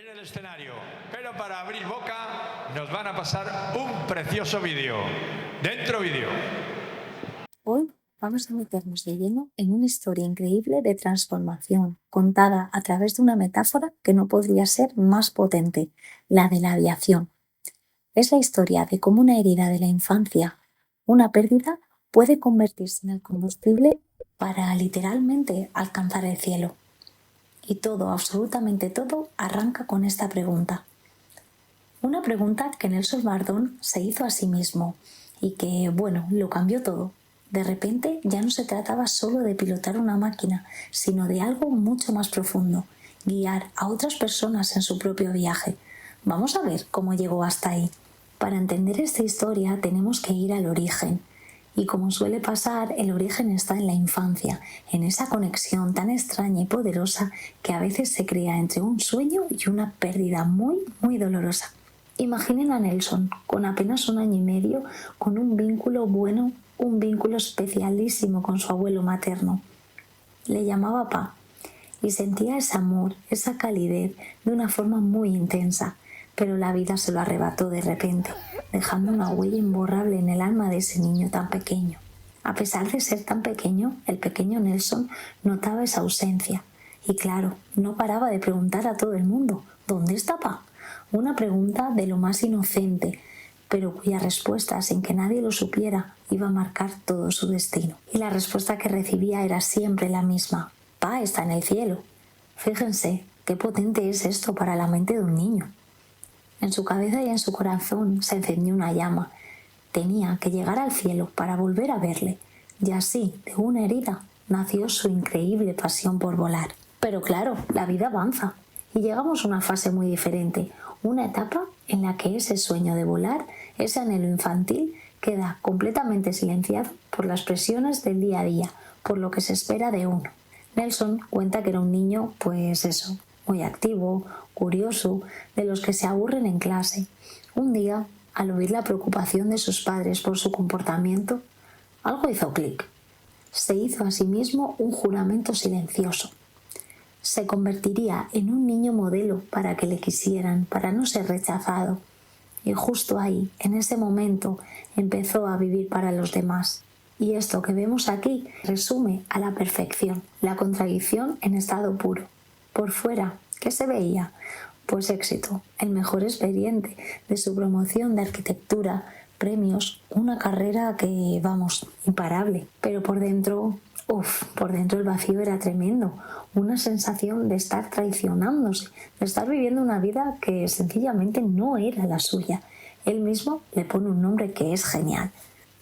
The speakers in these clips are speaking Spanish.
en el escenario, pero para abrir boca nos van a pasar un precioso vídeo. Dentro vídeo. Hoy vamos a meternos de lleno en una historia increíble de transformación, contada a través de una metáfora que no podría ser más potente, la de la aviación. Es la historia de cómo una herida de la infancia, una pérdida, puede convertirse en el combustible para literalmente alcanzar el cielo. Y todo, absolutamente todo, arranca con esta pregunta. Una pregunta que Nelson Bardón se hizo a sí mismo y que, bueno, lo cambió todo. De repente ya no se trataba solo de pilotar una máquina, sino de algo mucho más profundo, guiar a otras personas en su propio viaje. Vamos a ver cómo llegó hasta ahí. Para entender esta historia tenemos que ir al origen. Y como suele pasar, el origen está en la infancia, en esa conexión tan extraña y poderosa que a veces se crea entre un sueño y una pérdida muy, muy dolorosa. Imaginen a Nelson, con apenas 1 año y medio, con un vínculo bueno, un vínculo especialísimo con su abuelo materno. Le llamaba Pa y sentía ese amor, esa calidez de una forma muy intensa, pero la vida se lo arrebató de repente, dejando una huella imborrable en el alma de ese niño tan pequeño. A pesar de ser tan pequeño, el pequeño Nelson notaba esa ausencia y claro, no paraba de preguntar a todo el mundo, ¿dónde está Pa? Una pregunta de lo más inocente, pero cuya respuesta, sin que nadie lo supiera, iba a marcar todo su destino. Y la respuesta que recibía era siempre la misma: Pa está en el cielo. Fíjense qué potente es esto para la mente de un niño. En su cabeza y en su corazón se encendió una llama. Tenía que llegar al cielo para volver a verle, y así, de una herida, nació su increíble pasión por volar. Pero claro, la vida avanza y llegamos a una fase muy diferente, una etapa en la que ese sueño de volar, ese anhelo infantil, queda completamente silenciado por las presiones del día a día, por lo que se espera de uno. Nelson cuenta que era un niño, pues eso, muy activo, curioso, de los que se aburren en clase. Un día, al oír la preocupación de sus padres por su comportamiento, algo hizo clic. Se hizo a sí mismo un juramento silencioso. Se convertiría en un niño modelo para que le quisieran, para no ser rechazado. Y justo ahí, en ese momento, empezó a vivir para los demás. Y esto que vemos aquí resume a la perfección, la contradicción en estado puro. Por fuera, ¿qué se veía? Pues éxito, el mejor expediente de su promoción de arquitectura, premios, una carrera que, vamos, imparable. Pero por dentro el vacío era tremendo, una sensación de estar traicionándose, de estar viviendo una vida que sencillamente no era la suya. Él mismo le pone un nombre que es genial: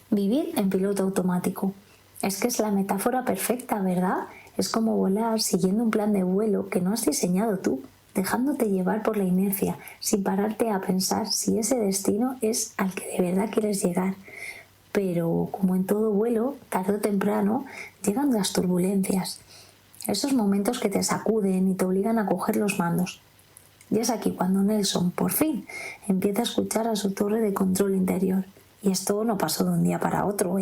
vivir en piloto automático. Es que es la metáfora perfecta, ¿verdad? Es como volar siguiendo un plan de vuelo que no has diseñado tú, dejándote llevar por la inercia, sin pararte a pensar si ese destino es al que de verdad quieres llegar. Pero, como en todo vuelo, tarde o temprano llegan las turbulencias, esos momentos que te sacuden y te obligan a coger los mandos. Y es aquí cuando Nelson, por fin, empieza a escuchar a su torre de control interior. Y esto no pasó de un día para otro,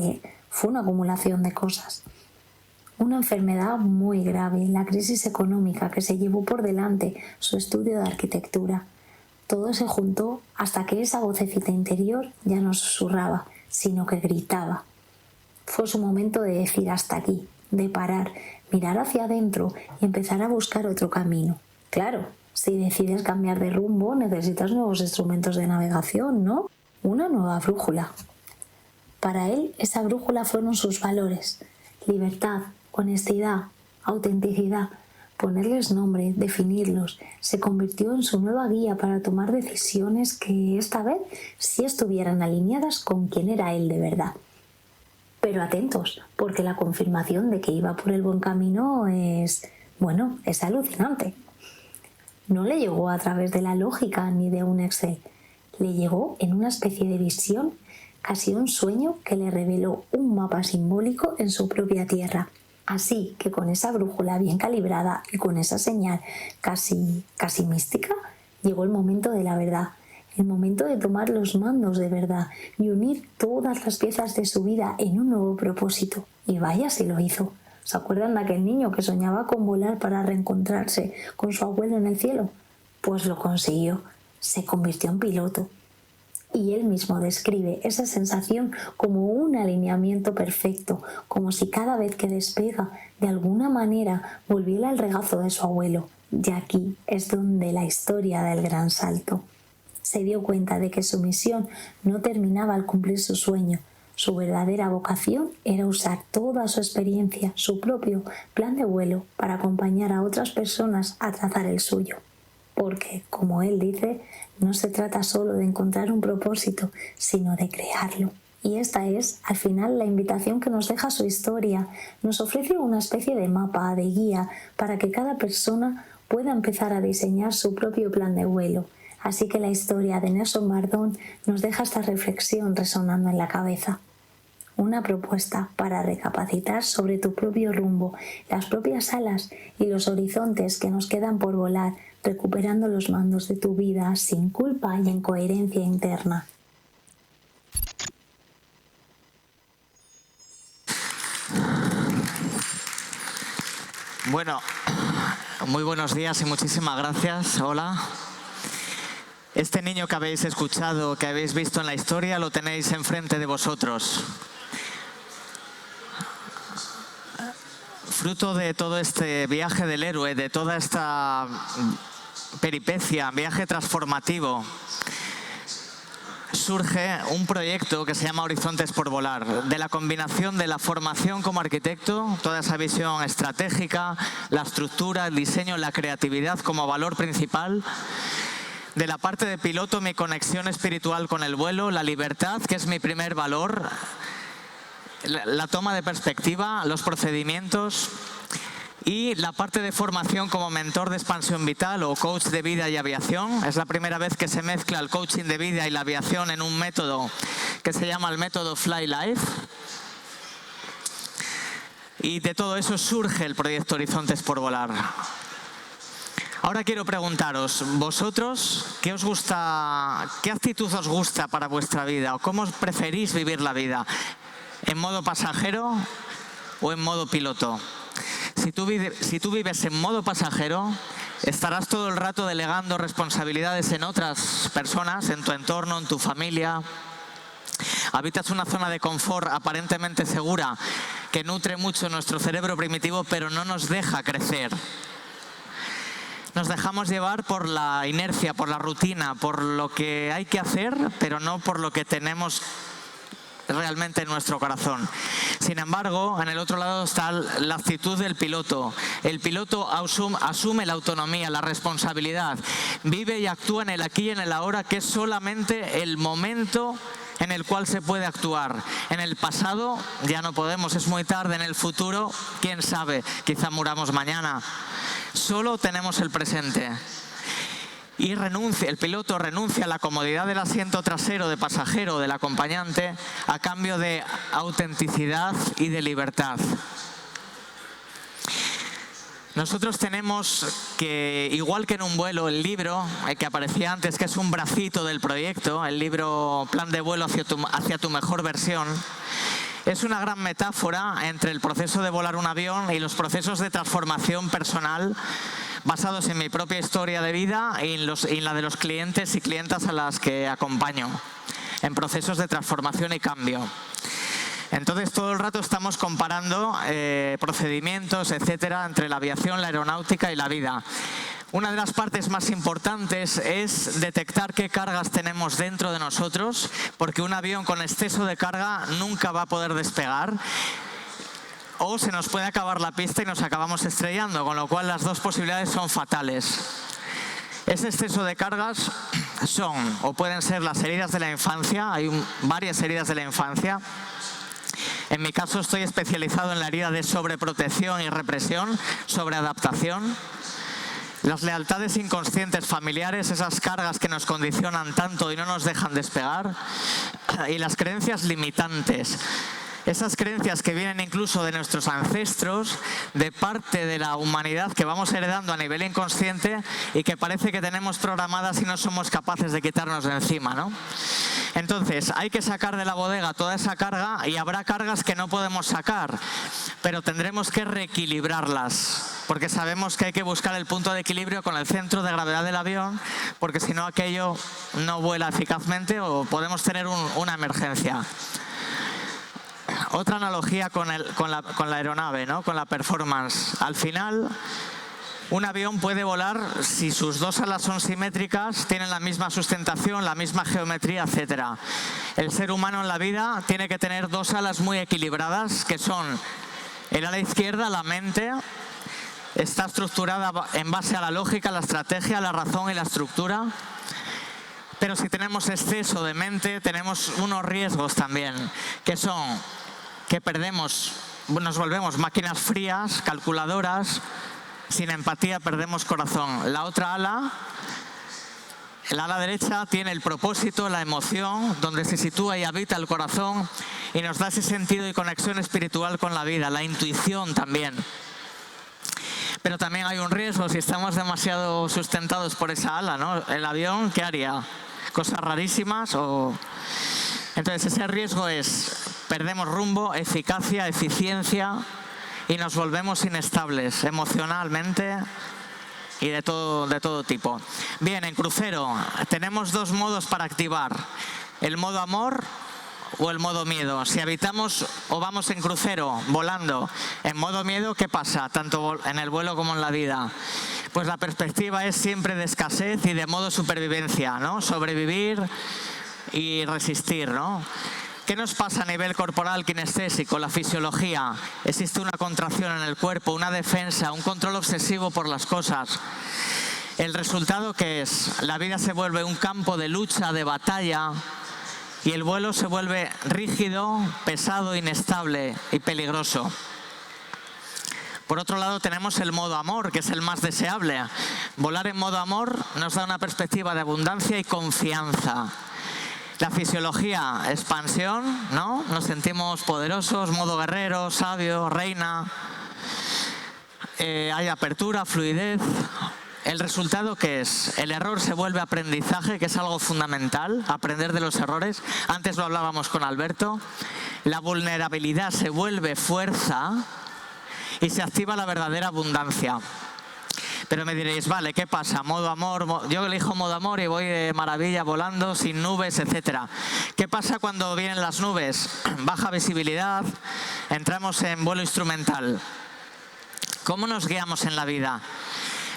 fue una acumulación de cosas. Una enfermedad muy grave, la crisis económica que se llevó por delante su estudio de arquitectura. Todo se juntó hasta que esa vocecita interior ya no susurraba, sino que gritaba. Fue su momento de decir hasta aquí, de parar, mirar hacia adentro y empezar a buscar otro camino. Claro, si decides cambiar de rumbo, necesitas nuevos instrumentos de navegación, ¿no? Una nueva brújula. Para él, esa brújula fueron sus valores: libertad, honestidad, autenticidad. Ponerles nombre, definirlos, se convirtió en su nueva guía para tomar decisiones que esta vez sí estuvieran alineadas con quién era él de verdad. Pero atentos, porque la confirmación de que iba por el buen camino es alucinante. No le llegó a través de la lógica ni de un Excel. Le llegó en una especie de visión, casi un sueño que le reveló un mapa simbólico en su propia tierra. Así que con esa brújula bien calibrada y con esa señal casi mística, llegó el momento de la verdad, el momento de tomar los mandos de verdad y unir todas las piezas de su vida en un nuevo propósito. Y vaya si lo hizo. ¿Se acuerdan de aquel niño que soñaba con volar para reencontrarse con su abuelo en el cielo? Pues lo consiguió, se convirtió en piloto. Y él mismo describe esa sensación como un alineamiento perfecto, como si cada vez que despega, de alguna manera volviera al regazo de su abuelo. Y aquí es donde la historia del gran salto. Se dio cuenta de que su misión no terminaba al cumplir su sueño. Su verdadera vocación era usar toda su experiencia, su propio plan de vuelo, para acompañar a otras personas a trazar el suyo. Porque, como él dice, no se trata solo de encontrar un propósito, sino de crearlo. Y esta es, al final, la invitación que nos deja su historia. Nos ofrece una especie de mapa, de guía, para que cada persona pueda empezar a diseñar su propio plan de vuelo. Así que la historia de Nelson Mardón nos deja esta reflexión resonando en la cabeza. Una propuesta para recapacitar sobre tu propio rumbo, las propias alas y los horizontes que nos quedan por volar, recuperando los mandos de tu vida sin culpa y en coherencia interna. Bueno, muy buenos días y muchísimas gracias. Hola. Este niño que habéis escuchado, que habéis visto en la historia, lo tenéis enfrente de vosotros. Fruto de todo este viaje del héroe, de toda esta peripecia, viaje transformativo, surge un proyecto que se llama Horizontes por Volar, de la combinación de la formación como arquitecto, toda esa visión estratégica, la estructura, el diseño, la creatividad como valor principal, de la parte de piloto, mi conexión espiritual con el vuelo, la libertad, que es mi primer valor, la toma de perspectiva, los procedimientos y la parte de formación como mentor de expansión vital o coach de vida y aviación. Es la primera vez que se mezcla el coaching de vida y la aviación en un método que se llama el método Fly Life. Y de todo eso surge el proyecto Horizontes por Volar. Ahora quiero preguntaros, vosotros, ¿qué os gusta, qué actitud os gusta para vuestra vida o cómo preferís vivir la vida? ¿En modo pasajero o en modo piloto? Si tú vives en modo pasajero, estarás todo el rato delegando responsabilidades en otras personas, en tu entorno, en tu familia. Habitas una zona de confort aparentemente segura que nutre mucho nuestro cerebro primitivo, pero no nos deja crecer. Nos dejamos llevar por la inercia, por la rutina, por lo que hay que hacer, pero no por lo que tenemos realmente en nuestro corazón. Sin embargo, en el otro lado está la actitud del piloto. El piloto asume la autonomía, la responsabilidad, vive y actúa en el aquí y en el ahora, que es solamente el momento en el cual se puede actuar. En el pasado ya no podemos, es muy tarde. En el futuro, quién sabe, quizá muramos mañana. Solo tenemos el presente. Y el piloto renuncia a la comodidad del asiento trasero de pasajero del acompañante a cambio de autenticidad y de libertad. Nosotros tenemos que, igual que en un vuelo, el libro que aparecía antes, que es un bracito del proyecto, el libro Plan de vuelo hacia tu mejor versión, es una gran metáfora entre el proceso de volar un avión y los procesos de transformación personal basados en mi propia historia de vida y en la de los clientes y clientas a las que acompaño, en procesos de transformación y cambio. Entonces, todo el rato estamos comparando procedimientos, etcétera, entre la aviación, la aeronáutica y la vida. Una de las partes más importantes es detectar qué cargas tenemos dentro de nosotros, porque un avión con exceso de carga nunca va a poder despegar. O se nos puede acabar la pista y nos acabamos estrellando, con lo cual las dos posibilidades son fatales. Ese exceso de cargas son o pueden ser las heridas de la infancia, hay varias heridas de la infancia. En mi caso estoy especializado en la herida de sobreprotección y represión, sobreadaptación. Las lealtades inconscientes familiares, esas cargas que nos condicionan tanto y no nos dejan despegar. Y las creencias limitantes. Esas creencias que vienen incluso de nuestros ancestros, de parte de la humanidad que vamos heredando a nivel inconsciente y que parece que tenemos programadas y no somos capaces de quitarnos de encima, ¿no? Entonces, hay que sacar de la bodega toda esa carga y habrá cargas que no podemos sacar, pero tendremos que reequilibrarlas. porque sabemos que hay que buscar el punto de equilibrio con el centro de gravedad del avión, porque si no aquello no vuela eficazmente o podemos tener una emergencia. Otra analogía con la aeronave, ¿no? Con la performance. Al final, un avión puede volar si sus dos alas son simétricas, tienen la misma sustentación, la misma geometría, etc. El ser humano en la vida tiene que tener dos alas muy equilibradas, que son el ala izquierda, la mente, está estructurada en base a la lógica, la estrategia, la razón y la estructura. Pero si tenemos exceso de mente, tenemos unos riesgos también, que son que nos volvemos máquinas frías, calculadoras, sin empatía perdemos corazón. La otra ala, el ala derecha, tiene el propósito, la emoción, donde se sitúa y habita el corazón y nos da ese sentido y conexión espiritual con la vida, la intuición también. Pero también hay un riesgo, si estamos demasiado sustentados por esa ala, ¿no? El avión, ¿qué haría? Cosas rarísimas o... Entonces ese riesgo es, perdemos rumbo, eficacia, eficiencia y nos volvemos inestables emocionalmente y de todo tipo. Bien, en crucero tenemos dos modos para activar, el modo amor o el modo miedo. Si habitamos o vamos en crucero volando en modo miedo, ¿qué pasa? Tanto en el vuelo como en la vida. Pues la perspectiva es siempre de escasez y de modo supervivencia, ¿no? Sobrevivir y resistir, ¿no? ¿Qué nos pasa a nivel corporal, kinestésico, la fisiología? Existe una contracción en el cuerpo, una defensa, un control obsesivo por las cosas. ¿El resultado qué es? La vida se vuelve un campo de lucha, de batalla, y el vuelo se vuelve rígido, pesado, inestable y peligroso. Por otro lado tenemos el modo amor, que es el más deseable. Volar en modo amor nos da una perspectiva de abundancia y confianza. La fisiología, expansión, ¿no? Nos sentimos poderosos, modo guerrero, sabio, reina. Hay apertura, fluidez. ¿El resultado qué es? El error se vuelve aprendizaje, que es algo fundamental, aprender de los errores. Antes lo hablábamos con Alberto. La vulnerabilidad se vuelve fuerza y se activa la verdadera abundancia. Pero me diréis, vale, ¿qué pasa? Modo amor, yo elijo modo amor y voy de maravilla volando, sin nubes, etc. ¿Qué pasa cuando vienen las nubes? Baja visibilidad, entramos en vuelo instrumental. ¿Cómo nos guiamos en la vida?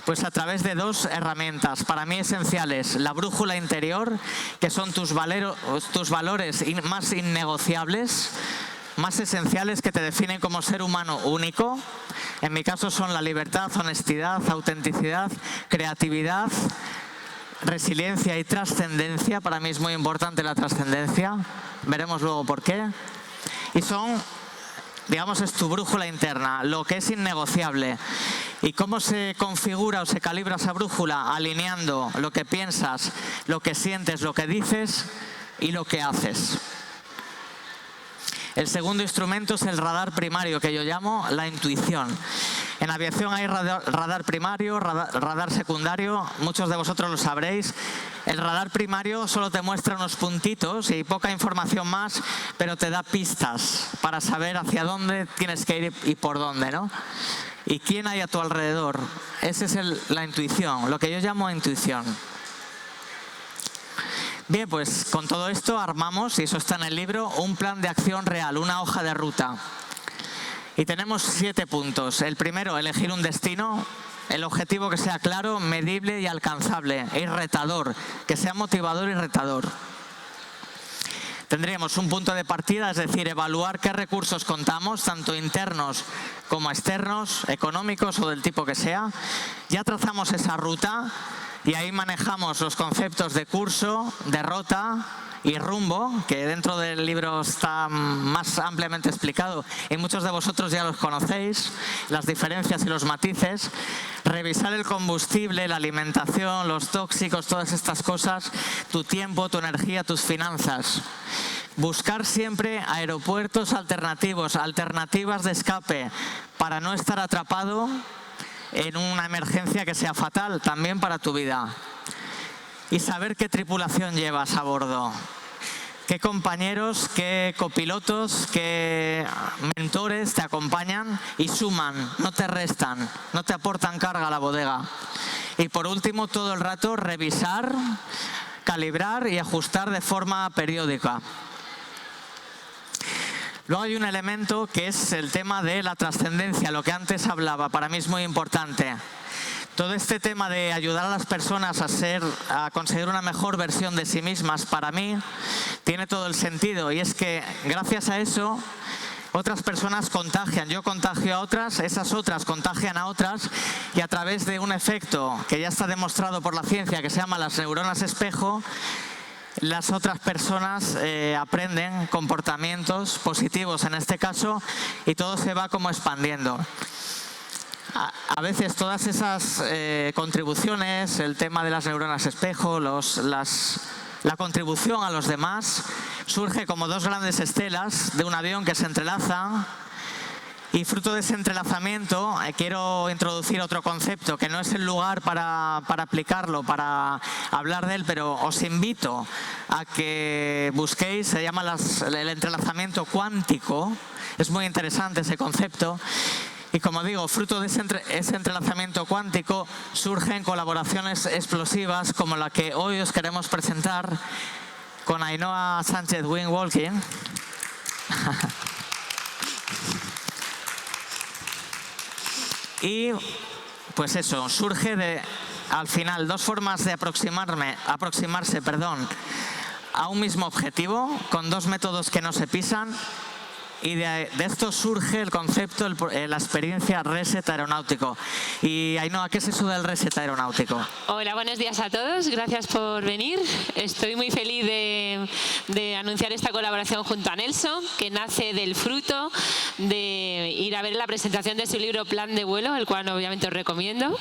Pues a través de dos herramientas, para mí esenciales. La brújula interior, que son tus valores más innegociables, más esenciales, que te definen como ser humano único. En mi caso son la libertad, honestidad, autenticidad, creatividad, resiliencia y trascendencia. Para mí es muy importante la trascendencia. Veremos luego por qué. Y son, digamos, es tu brújula interna, lo que es innegociable. ¿Y cómo se configura o se calibra esa brújula? Alineando lo que piensas, lo que sientes, lo que dices y lo que haces. El segundo instrumento es el radar primario, que yo llamo la intuición. En aviación hay radar primario, radar secundario, muchos de vosotros lo sabréis. El radar primario solo te muestra unos puntitos y poca información más, pero te da pistas para saber hacia dónde tienes que ir y por dónde, ¿no? ¿Y quién hay a tu alrededor? Esa es la intuición, lo que yo llamo intuición. Bien, pues con todo esto armamos, y eso está en el libro, un plan de acción real, una hoja de ruta. Y tenemos 7 puntos. El primero, elegir un destino, el objetivo que sea claro, medible y alcanzable, y retador, que sea motivador y retador. Tendríamos un punto de partida, es decir, evaluar qué recursos contamos, tanto internos como externos, económicos o del tipo que sea. Ya trazamos esa ruta y ahí manejamos los conceptos de curso, de rota y rumbo, que dentro del libro está más ampliamente explicado y muchos de vosotros ya los conocéis, las diferencias y los matices. Revisar el combustible, la alimentación, los tóxicos, todas estas cosas, tu tiempo, tu energía, tus finanzas. Buscar siempre aeropuertos alternativos, alternativas de escape, para no estar atrapado en una emergencia que sea fatal también para tu vida. Y saber qué tripulación llevas a bordo. qué compañeros, qué copilotos, qué mentores te acompañan y suman, no te restan, no te aportan carga a la bodega. Y por último, todo el rato revisar, calibrar y ajustar de forma periódica. Luego hay un elemento que es el tema de la trascendencia, lo que antes hablaba, para mí es muy importante. Todo este tema de ayudar a las personas a conseguir una mejor versión de sí mismas, para mí, tiene todo el sentido. Y es que gracias a eso, otras personas contagian. Yo contagio a otras, esas otras contagian a otras, y a través de un efecto que ya está demostrado por la ciencia, que se llama las neuronas espejo, las otras personas aprenden comportamientos positivos en este caso, y todo se va como expandiendo. A veces todas esas contribuciones, el tema de las neuronas espejo, la contribución a los demás, surge como dos grandes estelas de un avión que se entrelazan, y fruto de ese entrelazamiento quiero introducir otro concepto que no es el lugar para aplicarlo, para hablar de él, pero os invito a que busquéis, se llama el entrelazamiento cuántico. Es muy interesante ese concepto. Y como digo, fruto de ese entrelazamiento cuántico surgen colaboraciones explosivas como la que hoy os queremos presentar con Ainhoa Sánchez Wingwalking. Y pues eso, surge al final dos formas de aproximarse a un mismo objetivo con dos métodos que no se pisan. Y de esto surge el concepto, la experiencia reset aeronáutico. Y Ainhoa, ¿qué es eso del reset aeronáutico? Hola, buenos días a todos. Gracias por venir. Estoy muy feliz de anunciar esta colaboración junto a Nelson, que nace del fruto de ir a ver la presentación de su libro Plan de Vuelo, el cual obviamente os recomiendo.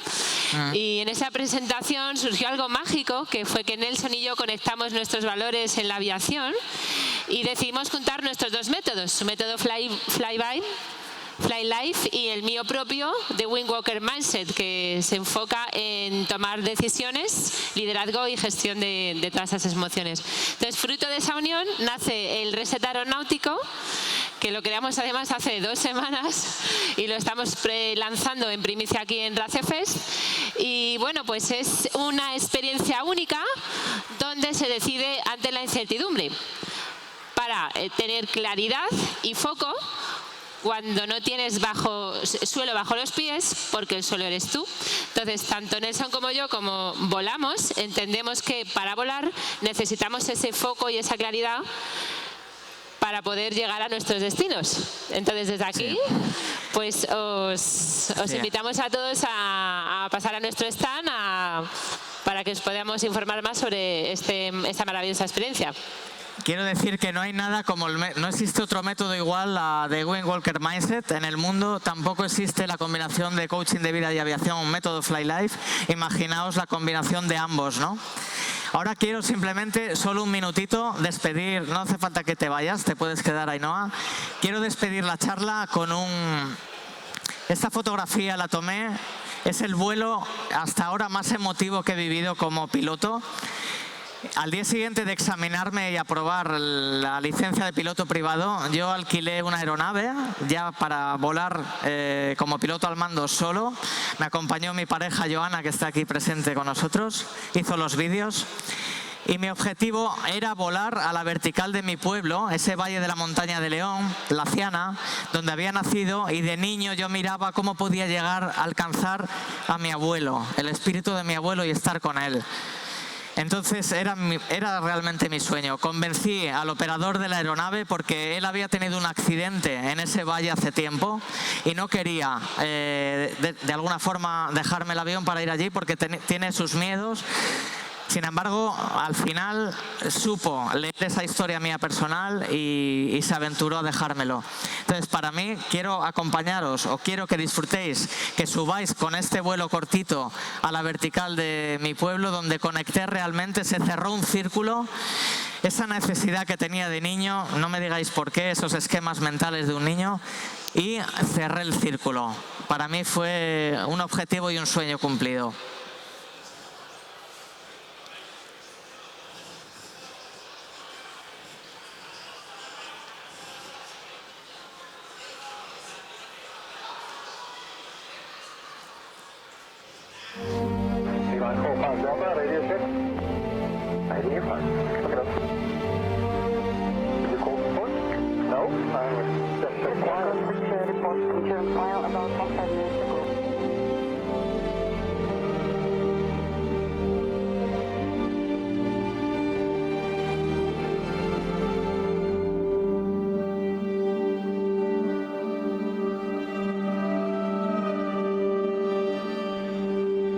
Y en esa presentación surgió algo mágico, que fue que Nelson y yo conectamos nuestros valores en la aviación y decidimos juntar nuestros dos métodos, su método Fly Life y el mío propio de Wingwalker Mindset, que se enfoca en tomar decisiones, liderazgo y gestión de todas esas emociones. Entonces, fruto de esa unión nace el Reset Aeronáutico, que lo creamos además hace 2 semanas y lo estamos lanzando en primicia aquí en RACEFest. Y bueno, pues es una experiencia única donde se decide ante la incertidumbre para tener claridad y foco cuando no tienes suelo bajo los pies, porque el suelo eres tú. Entonces, tanto Nelson como yo, como volamos, entendemos que para volar necesitamos ese foco y esa claridad para poder llegar a nuestros destinos. Entonces, desde aquí, pues os invitamos a todos a pasar a nuestro stand para que os podamos informar más sobre esta maravillosa experiencia. Quiero decir que no hay nada como no existe otro método igual a de Wingwalker Mindset en el mundo. Tampoco existe la combinación de coaching de vida y aviación, un método Fly Life. Imaginaos la combinación de ambos, ¿no? Ahora quiero simplemente, solo un minutito, despedir. No hace falta que te vayas, te puedes quedar, Ainhoa. Quiero despedir la charla con esta fotografía la tomé. Es el vuelo hasta ahora más emotivo que he vivido como piloto. Al día siguiente de examinarme y aprobar la licencia de piloto privado, yo alquilé una aeronave ya para volar como piloto al mando solo. Me acompañó mi pareja Joana, que está aquí presente con nosotros, hizo los vídeos. Y mi objetivo era volar a la vertical de mi pueblo, ese valle de la montaña de León, La Ciana, donde había nacido, y de niño yo miraba cómo podía llegar a alcanzar a mi abuelo, el espíritu de mi abuelo, y estar con él. Entonces era realmente mi sueño. Convencí al operador de la aeronave porque él había tenido un accidente en ese valle hace tiempo y no quería de alguna forma dejarme el avión para ir allí porque tiene sus miedos. Sin embargo, al final supo leer esa historia mía personal y se aventuró a dejármelo. Entonces, para mí, quiero acompañaros o quiero que disfrutéis, que subáis con este vuelo cortito a la vertical de mi pueblo, donde conecté realmente, se cerró un círculo. Esa necesidad que tenía de niño, no me digáis por qué, esos esquemas mentales de un niño, y cerré el círculo. Para mí fue un objetivo y un sueño cumplido. Delta, radio check. ID 5. Look it up. Did you call support? No. Just report return file about 5 minutes ago.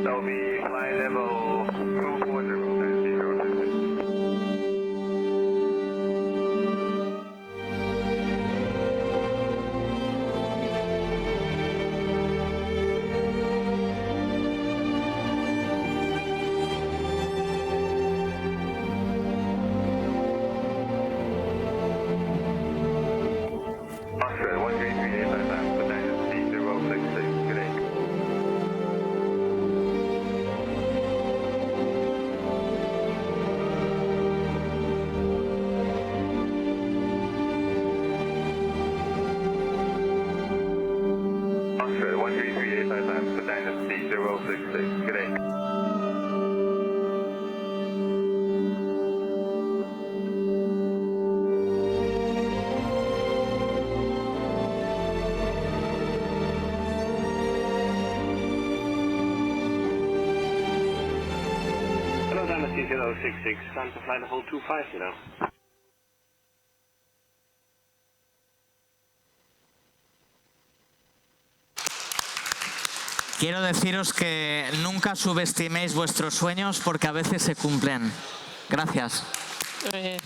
Delby, flight level 240. Australia 133 85, but then 066, good day. Australia 133 85, but then 066, good day. Hello, Dynasty 066. Time to fly the whole 25, you know. Quiero deciros que nunca subestiméis vuestros sueños porque a veces se cumplen. Gracias. Muy bien.